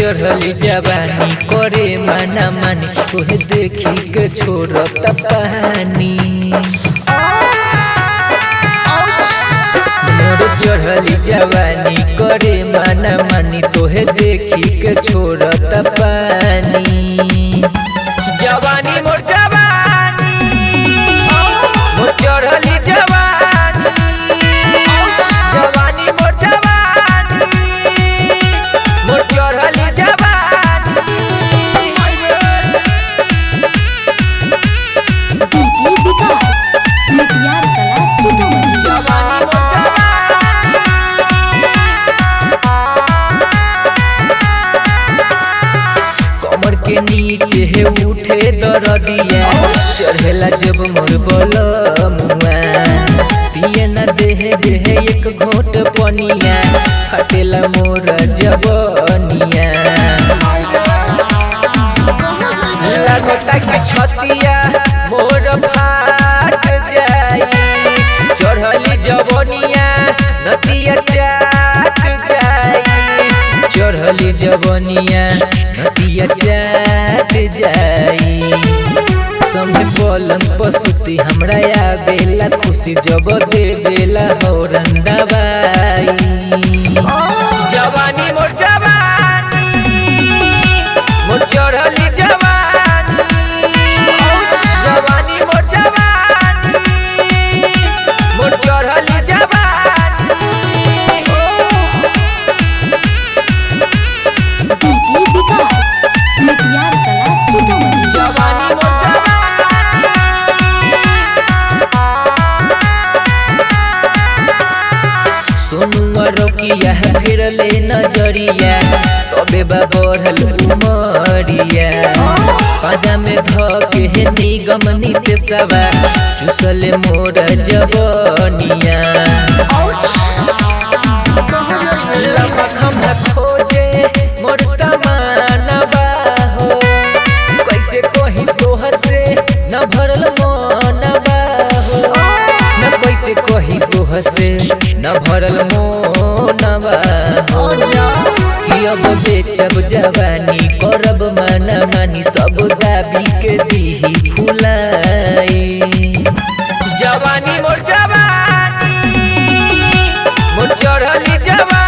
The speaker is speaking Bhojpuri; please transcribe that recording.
चढ़ली जवानी करे माना मानी तोहे देखी के छोड़त पानी। मोर चढ़ली जवानी करे माना मानी तोहे देखी के छोड़त पानी। जवानी मोर जवानी मोर चढ़ली जवानी जवानी मोर जवानी मोर चढ़ली जवानी। डीजे विकास नित्यार कला सीतामढ़ी। जवानी मोर कमर के नीचे है उठे दरदिया चढ़ेला जब मोर बलमुआ पिए न देहे देहे एक घोट पनिया फटेला मोर जवनिया। लगता कि छतिया मोर फाट जाई चढ़ली जवनिया नदिया चाट जाई चढ़ली जवनिया नदिया चाट जाई। समय पलंग पसुती हमरा आवेला खुशी जब दे बेला हौरन दवाई। जवानी मोर जवानी मोर चढ़ली जवानी जवानी मोर जवानी मोर चढ़ली जवानी। डीजे विकास नित्यार कला सीतामढ़ी। जवानी मोर सोनुआ रोकिया फिरले नजरिया तबे बा बढ़ल उमरिया पाजा में धके निगम नीते सवा चुसले मोर जवनिया। लमखम खोजे मोर समानवा हो कैसे कहीं तोह से न भरल मनवा हो न कैसे कहीं तोह से न भरल मनवा हो। कि अब बेचब जवानी करब माना मानी सब दाबी के दीही फुलाई। जवानी मोर जवानी मोर चढ़ली जवानी